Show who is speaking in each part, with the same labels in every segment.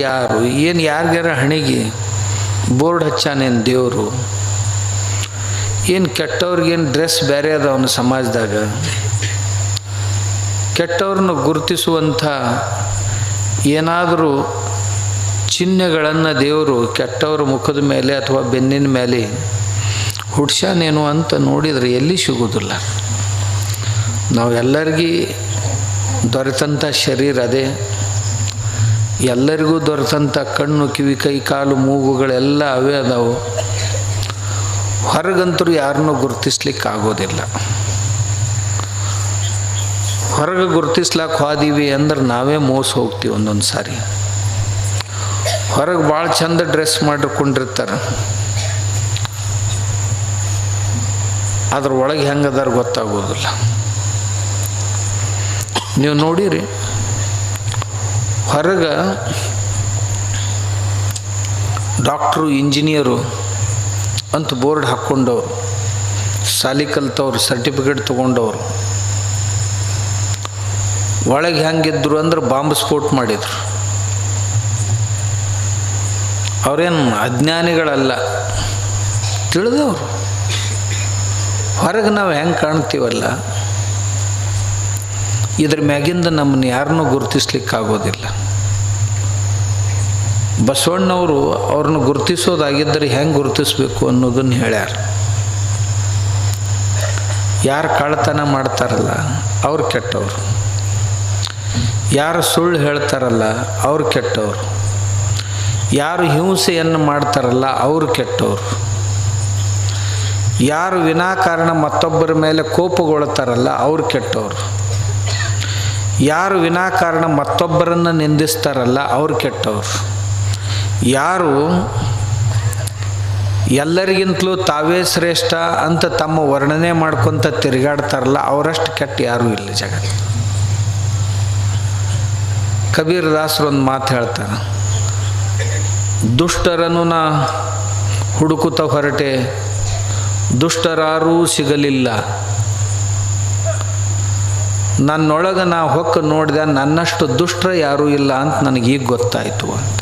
Speaker 1: ಯಾರು ಏನು ಯಾರಿಗಾರ ಹಣಿಗೆ ಬೋರ್ಡ್ ಹಚ್ಚಾನೇನು ದೇವರು? ಏನು ಕೆಟ್ಟವ್ರಿಗೇನು ಡ್ರೆಸ್ ಬೇರೆ ಅದ ಅವನ ಸಮಾಜದಾಗ? ಕೆಟ್ಟವ್ರನ್ನ ಗುರುತಿಸುವಂಥ ಏನಾದರೂ ಚಿಹ್ನೆಗಳನ್ನು ದೇವರು ಕೆಟ್ಟವ್ರ ಮುಖದ ಮೇಲೆ ಅಥವಾ ಬೆನ್ನಿನ ಮೇಲೆ ಹುಡ್ಸ್ಯಾನೇನು ಅಂತ ನೋಡಿದರೆ ಎಲ್ಲಿ ಸಿಗೋದಿಲ್ಲ. ನಾವು ಎಲ್ಲರಿಗೂ ದೊರೆತಂಥ ಶರೀರ ಅದೇ, ಎಲ್ಲರಿಗೂ ದೊರೆತಂಥ ಕಣ್ಣು ಕಿವಿ ಕೈ ಕಾಲು ಮೂಗುಗಳೆಲ್ಲ ಅವೇ ಅದಾವು. ಹೊರಗಂತರೂ ಯಾರನ್ನೂ ಗುರುತಿಸ್ಲಿಕ್ಕೆ ಆಗೋದಿಲ್ಲ. ಹೊರಗೆ ಗುರುತಿಸ್ಲಿಕ್ಕೆ ಹೋದೀವಿ ಅಂದ್ರೆ ನಾವೇ ಮೋಸ ಹೋಗ್ತೀವಿ. ಒಂದೊಂದು ಸಾರಿ ಹೊರಗೆ ಭಾಳ ಚಂದ ಡ್ರೆಸ್ ಮಾಡಿಕೊಂಡಿರ್ತಾರೆ, ಅದ್ರ ಒಳಗೆ ಹೆಂಗದಾರ ಗೊತ್ತಾಗೋದಿಲ್ಲ. ನೀವು ನೋಡಿರಿ, ಹೊರಗೆ ಡಾಕ್ಟ್ರು ಇಂಜಿನಿಯರು ಅಂತ ಬೋರ್ಡ್ ಹಾಕ್ಕೊಂಡವ್ರು, ಸಾಲಿ ಕಲ್ತವ್ರು, ಸರ್ಟಿಫಿಕೇಟ್ ತೊಗೊಂಡವ್ರು, ಒಳಗೆ ಹೆಂಗಿದ್ರು ಅಂದ್ರೆ ಬಾಂಬ್ ಸ್ಫೋಟ ಮಾಡಿದ್ರು. ಅವ್ರೇನು ಅಜ್ಞಾನಿಗಳಲ್ಲ, ತಿಳಿದವರು. ಹೊರಗೆ ನಾವು ಹೆಂಗೆ ಕಾಣ್ತೀವಲ್ಲ, ಇದ್ರ ಮ್ಯಾಗಿಂದ ನಮ್ಮನ್ನು ಯಾರನ್ನೂ ಗುರುತಿಸ್ಲಿಕ್ಕಾಗೋದಿಲ್ಲ. ಬಸವಣ್ಣವರು ಅವ್ರನ್ನ ಗುರುತಿಸೋದಾಗಿದ್ದರೆ ಹೆಂಗೆ ಗುರುತಿಸ್ಬೇಕು ಅನ್ನೋದನ್ನು ಹೇಳ್ಯಾರ. ಯಾರು ಕಳ್ಳತನ ಮಾಡ್ತಾರಲ್ಲ ಅವ್ರು ಕೆಟ್ಟವರು, ಯಾರು ಸುಳ್ಳು ಹೇಳ್ತಾರಲ್ಲ ಅವ್ರು ಕೆಟ್ಟವರು, ಯಾರು ಹಿಂಸೆಯನ್ನು ಮಾಡ್ತಾರಲ್ಲ ಅವರು ಕೆಟ್ಟವರು, ಯಾರು ವಿನಾಕಾರಣ ಮತ್ತೊಬ್ಬರ ಮೇಲೆ ಕೋಪಗೊಳ್ತಾರಲ್ಲ ಅವ್ರು ಕೆಟ್ಟವರು, ಯಾರು ವಿನಾಕಾರಣ ಮತ್ತೊಬ್ಬರನ್ನು ನಿಂದಿಸ್ತಾರಲ್ಲ ಅವ್ರು ಕೆಟ್ಟವರು, ಯಾರು ಎಲ್ಲರಿಗಿಂತಲೂ ತಾವೇ ಶ್ರೇಷ್ಠ ಅಂತ ತಮ್ಮ ವರ್ಣನೆ ಮಾಡ್ಕೊತ ತಿರುಗಾಡ್ತಾರಲ್ಲ ಅವರಷ್ಟು ಕೆಟ್ಟ ಯಾರೂ ಇಲ್ಲ ಜಗತ್ತು. ಕಬೀರ್ ದಾಸರು ಒಂದು ಮಾತು ಹೇಳ್ತಾರೆ, ದುಷ್ಟರನ್ನು ನಾ ಹುಡುಕುತ್ತ ಹೊರಟೆ, ದುಷ್ಟರಾರೂ ಸಿಗಲಿಲ್ಲ, ನನ್ನೊಳಗೆ ನಾ ಹೊಕ್ಕ ನೋಡಿದೆ, ನನ್ನಷ್ಟು ದುಷ್ಟರ ಯಾರೂ ಇಲ್ಲ ಅಂತ ನನಗೀಗ ಗೊತ್ತಾಯಿತು ಅಂತ.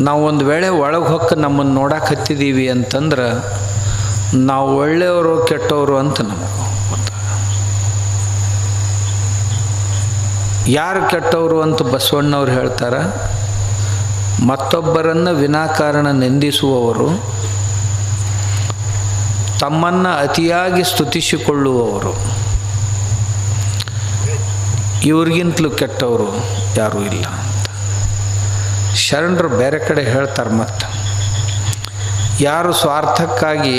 Speaker 1: ನಾವು ಒಂದು ವೇಳೆ ಒಳಗೆ ಹೊಕ್ಕ ನಮ್ಮನ್ನು ನೋಡಕ್ಕೆ ಹತ್ತಿದ್ದೀವಿ ಅಂತಂದ್ರೆ ನಾವು ಒಳ್ಳೆಯವರು ಕೆಟ್ಟವರು ಅಂತ ನಮಗೆ ಗೊತ್ತಾಗ. ಯಾರು ಕೆಟ್ಟವರು ಅಂತ ಬಸವಣ್ಣವ್ರು ಹೇಳ್ತಾರೆ? ಮತ್ತೊಬ್ಬರನ್ನು ವಿನಾಕಾರಣ ನಿಂದಿಸುವವರು, ತಮ್ಮನ್ನು ಅತಿಯಾಗಿ ಸ್ತುತಿಸಿಕೊಳ್ಳುವವರು, ಇವ್ರಿಗಿಂತಲೂ ಕೆಟ್ಟವರು ಯಾರೂ ಇಲ್ಲ ಅಂತ ಶರಣರು ಬೇರೆ ಕಡೆ ಹೇಳ್ತಾರೆ. ಮತ್ತು ಯಾರು ಸ್ವಾರ್ಥಕ್ಕಾಗಿ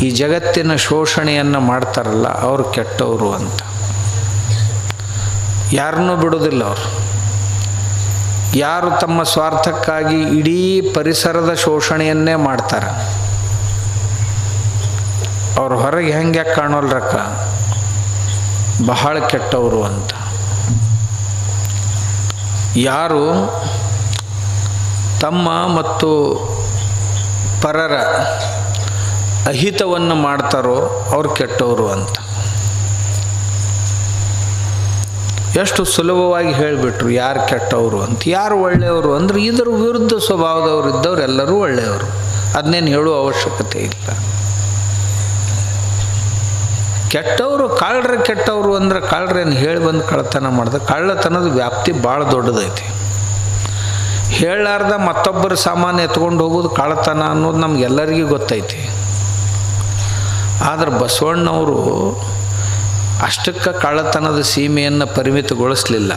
Speaker 1: ಈ ಜಗತ್ತಿನ ಶೋಷಣೆಯನ್ನು ಮಾಡ್ತಾರಲ್ಲ ಅವರು ಕೆಟ್ಟವರು ಅಂತ. ಯಾರನ್ನೂ ಬಿಡೋದಿಲ್ಲ ಅವರು. ಯಾರು ತಮ್ಮ ಸ್ವಾರ್ಥಕ್ಕಾಗಿ ಇಡೀ ಪರಿಸರದ ಶೋಷಣೆಯನ್ನೇ ಮಾಡ್ತಾರೆ ಅವ್ರು ಹೊರಗೆ ಹೆಂಗೆ ಕಾಣೋಲ್ರಕ್ಕ ಬಹಳ ಕೆಟ್ಟವರು ಅಂತ. ಯಾರು ತಮ್ಮ ಮತ್ತು ಪರರ ಅಹಿತವನ್ನು ಮಾಡ್ತಾರೋ ಅವ್ರು ಕೆಟ್ಟವರು ಅಂತ. ಎಷ್ಟು ಸುಲಭವಾಗಿ ಹೇಳಿಬಿಟ್ರು ಯಾರು ಕೆಟ್ಟವರು ಅಂತ. ಯಾರು ಒಳ್ಳೆಯವರು ಅಂದರೆ ಇದರ ವಿರುದ್ಧ ಸ್ವಭಾವದವರು ಇದ್ದವ್ರು ಎಲ್ಲರೂ ಒಳ್ಳೆಯವರು, ಅದನ್ನೇನು ಹೇಳುವ ಅವಶ್ಯಕತೆ ಇಲ್ಲ. ಕೆಟ್ಟವರು ಕಳ್ಳರು ಕೆಟ್ಟವರು ಅಂದ್ರೆ ಕಳ್ಳರೇನು ಹೇಳಿ ಬಂದು ಕಳ್ಳತನ ಮಾಡಿದೆ. ಕಳ್ಳತನದ ವ್ಯಾಪ್ತಿ ಭಾಳ ದೊಡ್ಡದೈತಿ. ಹೇಳಾರ್ದ ಮತ್ತೊಬ್ಬರ ಸಾಮಾನು ಎತ್ಕೊಂಡು ಹೋಗೋದು ಕಳ್ಳತನ ಅನ್ನೋದು ನಮಗೆಲ್ಲರಿಗೂ ಗೊತ್ತೈತಿ. ಆದರೆ ಬಸವಣ್ಣವರು ಅಷ್ಟಕ್ಕೆ ಕಳ್ಳತನದ ಸೀಮೆಯನ್ನು ಪರಿಮಿತಗೊಳಿಸಲಿಲ್ಲ.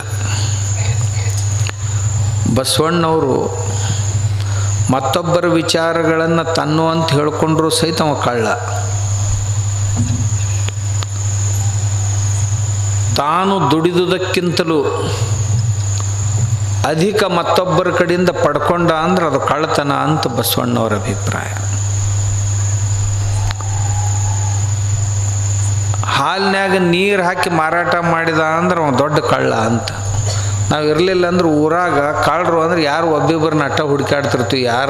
Speaker 1: ಬಸವಣ್ಣವರು ಮತ್ತೊಬ್ಬರ ವಿಚಾರಗಳನ್ನು ತನ್ನು ಅಂತ ಹೇಳ್ಕೊಂಡ್ರೂ ಸಹಿತ ಅವ ಕಳ್ಳ. ತಾನು ದುಡಿದುದಕ್ಕಿಂತಲೂ ಅಧಿಕ ಮತ್ತೊಬ್ಬರ ಕಡೆಯಿಂದ ಪಡ್ಕೊಂಡ ಅಂದ್ರೆ ಅದು ಕಳ್ಳತನ ಅಂತ ಬಸವಣ್ಣವರ ಅಭಿಪ್ರಾಯ. ಹಾಲಿನ್ಯಾಗ ನೀರು ಹಾಕಿ ಮಾರಾಟ ಮಾಡಿದ ಅಂದ್ರೆ ಅವ ದೊಡ್ಡ ಕಳ್ಳ ಅಂತ. ನಾವು ಇರಲಿಲ್ಲ ಅಂದ್ರೆ ಊರಾಗ ಕಳ್ಳರು ಅಂದ್ರೆ ಯಾರು ಒಬ್ಬಿಬ್ಬರನ್ನ ಅಟ್ಟ ಹುಡುಕಾಡ್ತಿರ್ತೀವಿ, ಯಾರ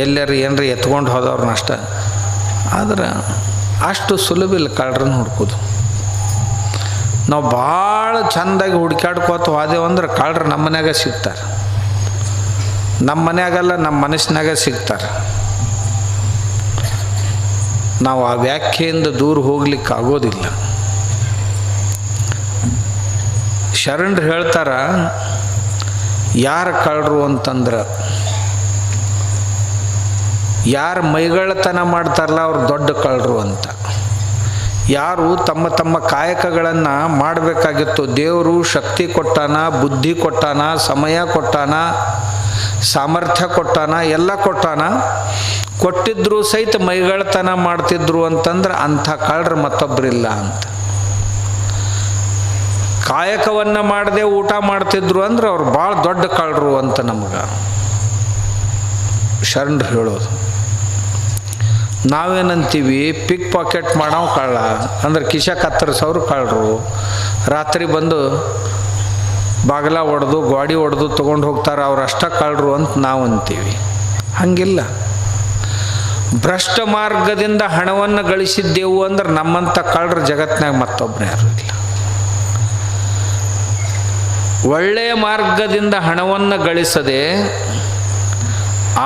Speaker 1: ಎಲ್ಲರ ಏನರ ಎತ್ಕೊಂಡು ಹೋದವ್ರನ್ನ ಅಷ್ಟ. ಆದ್ರೆ ಅಷ್ಟು ಸುಲಭ ಇಲ್ಲ ಕಳ್ಳರನ್ನ ಹುಡ್ಕೋದು. ನಾವು ಭಾಳ ಚೆಂದಾಗಿ ಹುಡುಕಾಡ್ಕೋತ ಹೋದೆವು ಅಂದ್ರೆ ಕಳ್ಳರು ನಮ್ಮ ಮನ್ಯಾಗ ಸಿಗ್ತಾರೆ. ನಮ್ಮ ಮನ್ಯಾಗಲ್ಲ, ನಮ್ಮ ಮನಸ್ಸಿನಾಗ ಸಿಗ್ತಾರೆ. ನಾವು ಆ ವ್ಯಾಖ್ಯೆಯಿಂದ ದೂರ ಹೋಗ್ಲಿಕ್ಕೆ ಆಗೋದಿಲ್ಲ. ಶರಣರು ಹೇಳ್ತಾರ, ಯಾರು ಕಳ್ಳರು ಅಂತಂದ್ರೆ ಯಾರು ಮೈಗಳತನ ಮಾಡ್ತಾರಲ್ಲ ಅವ್ರು ದೊಡ್ಡ ಕಳ್ಳರು ಅಂತ. ಯಾರು ತಮ್ಮ ತಮ್ಮ ಕಾಯಕಗಳನ್ನು ಮಾಡಬೇಕಾಗಿತ್ತು, ದೇವರು ಶಕ್ತಿ ಕೊಟ್ಟಾನ, ಬುದ್ಧಿ ಕೊಟ್ಟಾನ, ಸಮಯ ಕೊಟ್ಟಾನ, ಸಾಮರ್ಥ್ಯ ಕೊಟ್ಟಾನ, ಎಲ್ಲ ಕೊಟ್ಟಾನ, ಕೊಟ್ಟಿದ್ರು ಸಹಿತ ಮೈಗಳತನ ಮಾಡ್ತಿದ್ರು ಅಂತಂದ್ರೆ ಅಂಥ ಕಳ್ಳರು ಮತ್ತೊಬ್ಬರಿಲ್ಲ ಅಂತ. ಕಾಯಕವನ್ನು ಮಾಡದೆ ಊಟ ಮಾಡ್ತಿದ್ರು ಅಂದ್ರೆ ಅವ್ರು ಭಾಳ ದೊಡ್ಡ ಕಳ್ಳರು ಅಂತ ನಮ್ಗೆ ಶರಣರು ಹೇಳೋದು. ನಾವೇನಂತೀವಿ, ಪಿಕ್ ಪಾಕೆಟ್ ಮಾಡೋ ಕಳ್ಳ ಅಂದ್ರೆ ಕಿಶ ಕತ್ತರಿಸೋರು ಕಳ್ಳರು, ರಾತ್ರಿ ಬಂದು ಬಾಗಿಲ ಒಡೆದು ಗಾಡಿ ಒಡೆದು ತೊಗೊಂಡು ಹೋಗ್ತಾರೆ, ಅವ್ರು ಅಷ್ಟ ಕಳ್ಳರು ಅಂತ ನಾವು ಅಂತೀವಿ. ಹಂಗಿಲ್ಲ. ಭ್ರಷ್ಟ ಮಾರ್ಗದಿಂದ ಹಣವನ್ನು ಗಳಿಸಿದ್ದೆವು ಅಂದ್ರೆ ನಮ್ಮಂಥ ಕಳ್ಳರು ಜಗತ್ತಿನಾಗ ಮತ್ತೊಬ್ಬರು ಯಾರು ಇಲ್ಲ. ಒಳ್ಳೆಯ ಮಾರ್ಗದಿಂದ ಹಣವನ್ನು ಗಳಿಸದೆ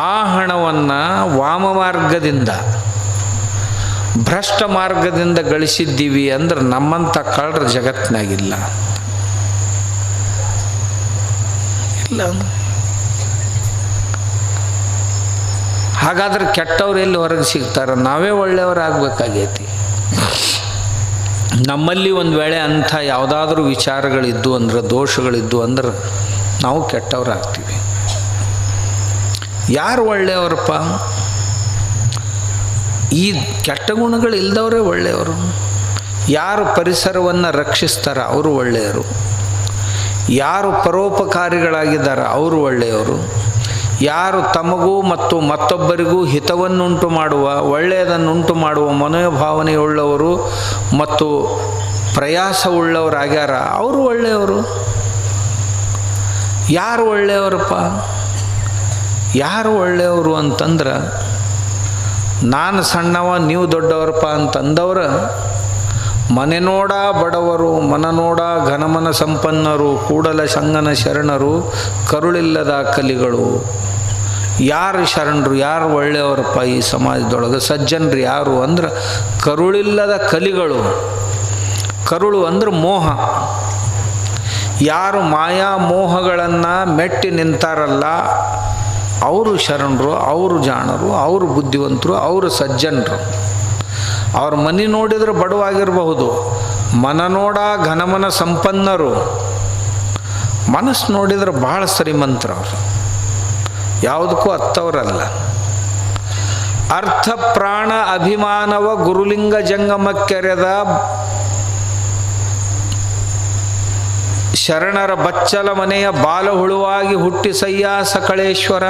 Speaker 1: ಆ ಹಣವನ್ನು ವಾಮ ಮಾರ್ಗದಿಂದ ಭ್ರಷ್ಟ ಮಾರ್ಗದಿಂದ ಗಳಿಸಿದ್ದೀವಿ ಅಂದ್ರೆ ನಮ್ಮಂಥ ಕಳ್ಳರು ಜಗತ್ತಿನಾಗಿಲ್ಲ. ಇಲ್ಲ. ಹಾಗಾದ್ರೆ ಕೆಟ್ಟವ್ರು ಎಲ್ಲಿ ಹೊರಗೆ ಸಿಗ್ತಾರೆ? ನಾವೇ ಒಳ್ಳೆಯವರಾಗಬೇಕಾಗೈತಿ. ನಮ್ಮಲ್ಲಿ ಒಂದು ವೇಳೆ ಅಂಥ ಯಾವುದಾದ್ರೂ ವಿಚಾರಗಳಿದ್ದು ಅಂದ್ರೆ, ದೋಷಗಳಿದ್ದು ಅಂದ್ರೆ ನಾವು ಕೆಟ್ಟವರಾಗ್ತೀವಿ. ಯಾರು ಒಳ್ಳೆಯವರಪ್ಪ? ಈ ಕೆಟ್ಟ ಗುಣಗಳು ಇಲ್ದವರೇ ಒಳ್ಳೆಯವರು. ಯಾರು ಪರಿಸರವನ್ನು ರಕ್ಷಿಸ್ತಾರ ಅವರು ಒಳ್ಳೆಯವರು. ಯಾರು ಪರೋಪಕಾರಿಗಳಾಗಿದ್ದಾರೆ ಅವರು ಒಳ್ಳೆಯವರು. ಯಾರು ತಮಗೂ ಮತ್ತು ಮತ್ತೊಬ್ಬರಿಗೂ ಹಿತವನ್ನುಂಟು ಮಾಡುವ, ಒಳ್ಳೆಯದನ್ನುಂಟು ಮಾಡುವ ಮನೋಭಾವನೆಯುಳ್ಳವರು ಮತ್ತು ಪ್ರಯಾಸವುಳ್ಳವರಾಗ್ಯಾರ ಅವರು ಒಳ್ಳೆಯವರು. ಯಾರು ಒಳ್ಳೆಯವರಪ್ಪ? ಯಾರು ಒಳ್ಳೆಯವರು ಅಂತಂದ್ರೆ, ನಾನು ಸಣ್ಣವ ನೀವು ದೊಡ್ಡವರಪ್ಪ ಅಂತಂದವ್ರ ಮನೆ ನೋಡ ಬಡವರು, ಮನ ನೋಡ ಘನಮನ ಸಂಪನ್ನರು, ಕೂಡಲ ಸಂಗನ ಶರಣರು, ಕರುಳಿಲ್ಲದ ಕಲಿಗಳು. ಯಾರು ಶರಣರು, ಯಾರು ಒಳ್ಳೆಯವರಪ್ಪ ಈ ಸಮಾಜದೊಳಗೆ? ಸಜ್ಜನರು ಯಾರು ಅಂದ್ರೆ ಕರುಳಿಲ್ಲದ ಕಲಿಗಳು. ಕರುಳು ಅಂದ್ರೆ ಮೋಹ. ಯಾರು ಮಾಯಾ ಮೋಹಗಳನ್ನು ಮೆಟ್ಟಿ ನಿಂತಾರಲ್ಲ ಅವರು ಶರಣರು, ಅವರು ಜಾಣರು, ಅವರು ಬುದ್ಧಿವಂತರು, ಅವರು ಸಜ್ಜನರು. ಅವ್ರ ಮನೆ ನೋಡಿದ್ರೆ ಬಡವಾಗಿರಬಹುದು, ಮನ ನೋಡ ಘನಮನ ಸಂಪನ್ನರು. ಮನಸ್ಸು ನೋಡಿದ್ರೆ ಭಾಳ ಶ್ರೀಮಂತರು ಅವರು, ಯಾವುದಕ್ಕೂ ಹತ್ತವರಲ್ಲ. ಅರ್ಥ ಪ್ರಾಣ ಅಭಿಮಾನವ ಗುರುಲಿಂಗ ಜಂಗಮಕ್ಕೆರೆದ ಶರಣರ ಬಚ್ಚಲ ಮನೆಯ ಬಾಲಹುಳುವಾಗಿ ಹುಟ್ಟಿ ಸಯ್ಯ ಸಕಳೇಶ್ವರ.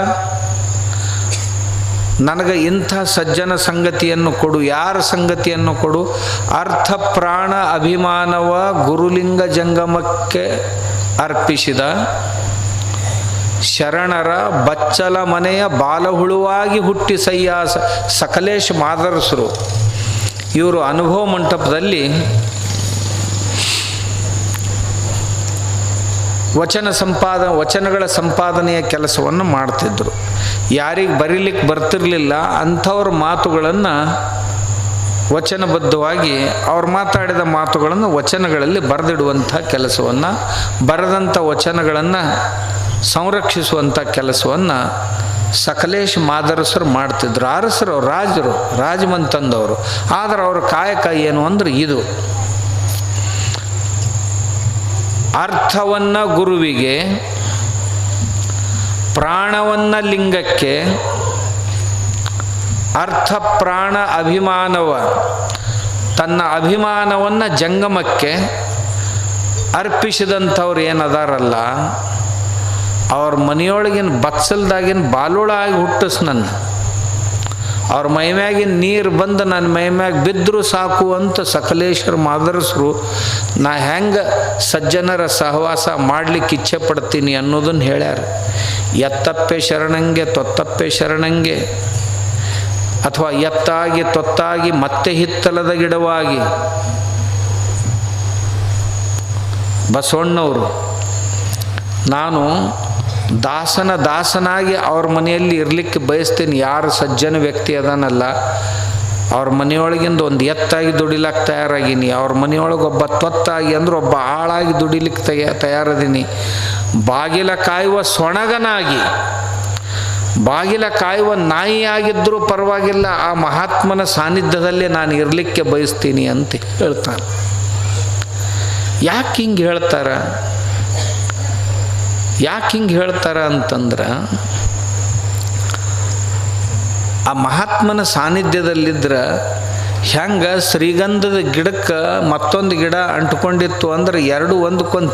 Speaker 1: ನನಗೆ ಇಂಥ ಸಜ್ಜನ ಸಂಗತಿಯನ್ನು ಕೊಡು. ಯಾರ ಸಂಗತಿಯನ್ನು ಕೊಡು? ಅರ್ಥ ಪ್ರಾಣ ಅಭಿಮಾನವ ಗುರುಲಿಂಗ ಜಂಗಮಕ್ಕೆ ಅರ್ಪಿಸಿದ ಶರಣರ ಬಚ್ಚಲ ಮನೆಯ ಬಾಲಹುಳುವಾಗಿ ಹುಟ್ಟಿ ಸಯ್ಯ ಸಕಲೇಶ್ ಮಾದರಸರು. ಇವರು ಅನುಭವ ಮಂಟಪದಲ್ಲಿ ವಚನಗಳ ಸಂಪಾದನೆಯ ಕೆಲಸವನ್ನು ಮಾಡ್ತಿದ್ದರು. ಯಾರಿಗೆ ಬರೀಲಿಕ್ಕೆ ಬರ್ತಿರಲಿಲ್ಲ ಅಂಥವ್ರ ಮಾತುಗಳನ್ನು ವಚನಬದ್ಧವಾಗಿ ಅವ್ರು ಮಾತಾಡಿದ ಮಾತುಗಳನ್ನು ವಚನಗಳಲ್ಲಿ ಬರೆದಿಡುವಂಥ ಕೆಲಸವನ್ನು, ಬರೆದಂಥ ವಚನಗಳನ್ನು ಸಂರಕ್ಷಿಸುವಂಥ ಕೆಲಸವನ್ನು ಸಕಲೇಶ್ ಮಾದರಸರು ಮಾಡ್ತಿದ್ರು. ಅರಸರು, ರಾಜರು, ರಾಜಮಂತಂದವರು. ಆದರೆ ಅವ್ರ ಕಾಯಕ ಏನು ಅಂದ್ರೆ ಇದು: ಅರ್ಥವನ್ನು ಗುರುವಿಗೆ, ಪ್ರಾಣವನ್ನು ಲಿಂಗಕ್ಕೆ, ಅರ್ಥ ಪ್ರಾಣ ಅಭಿಮಾನವ ತನ್ನ ಅಭಿಮಾನವನ್ನು ಜಂಗಮಕ್ಕೆ ಅರ್ಪಿಸಿದಂಥವ್ರು ಏನದಾರಲ್ಲ ಅವ್ರ ಮನೆಯೊಳಗಿನ ಬಚ್ಚಲ್ದಾಗಿನ ಬಾಲುಳ ಆಗಿ ಹುಟ್ಟಿಸ್ ನನ್ನ. ಅವ್ರ ಮೈಮ್ಯಾಗಿನ ನೀರು ಬಂದು ನನ್ನ ಮೈಮ್ಯಾಗ ಬಿದ್ದರೂ ಸಾಕು ಅಂತ ಸಕಲೇಶ್ವರ ಮಾದರಸರು ನಾ ಹೆಂಗೆ ಸಜ್ಜನರ ಸಹವಾಸ ಮಾಡಲಿಕ್ಕೆ ಇಚ್ಛೆ ಪಡ್ತೀನಿ ಅನ್ನೋದನ್ನು ಹೇಳ್ಯಾರ. ಎತ್ತಪ್ಪೆ ಶರಣಂಗೆ ತೊತ್ತಪ್ಪೆ ಶರಣಂಗೆ, ಅಥವಾ ಎತ್ತಾಗಿ ತೊತ್ತಾಗಿ ಮತ್ತೆ ಹಿತ್ತಲದ ಗಿಡವಾಗಿ ಬಸವಣ್ಣವರು, ನಾನು ದಾಸನಾಗಿ ಅವ್ರ ಮನೆಯಲ್ಲಿ ಇರಲಿಕ್ಕೆ ಬಯಸ್ತೀನಿ. ಯಾರು ಸಜ್ಜನ ವ್ಯಕ್ತಿ ಅದಾನಲ್ಲ, ಅವ್ರ ಮನೆಯೊಳಗಿಂದ ಒಂದು ಎತ್ತಾಗಿ ದುಡಿಲಿಕ್ಕೆ ತಯಾರಾಗೀನಿ, ಅವ್ರ ಮನೆಯೊಳಗೆ ಒಬ್ಬ ತೊತ್ತಾಗಿ ಅಂದ್ರೆ ಒಬ್ಬ ಆಳಾಗಿ ದುಡಿಲಿಕ್ಕೆ ತಯಾರದೀನಿ. ಬಾಗಿಲ ಕಾಯುವ ಸೊಣಗನಾಗಿ, ಬಾಗಿಲ ಕಾಯುವ ನಾಯಿಯಾಗಿದ್ದರೂ ಪರವಾಗಿಲ್ಲ, ಆ ಮಹಾತ್ಮನ ಸಾನ್ನಿಧ್ಯದಲ್ಲೇ ನಾನು ಇರಲಿಕ್ಕೆ ಬಯಸ್ತೀನಿ ಅಂತ ಹೇಳ್ತಾನೆ. ಯಾಕೆ ಹಿಂಗೆ ಹೇಳ್ತಾರ ಅಂತಂದ್ರೆ, ಆ ಮಹಾತ್ಮನ ಸಾನ್ನಿಧ್ಯದಲ್ಲಿದ್ರೆ ಹೆಂಗೆ ಶ್ರೀಗಂಧದ ಗಿಡಕ್ಕೆ ಮತ್ತೊಂದು ಗಿಡ ಅಂಟ್ಕೊಂಡಿತ್ತು ಅಂದ್ರೆ ಎರಡು ಒಂದಕ್ಕೊಂದು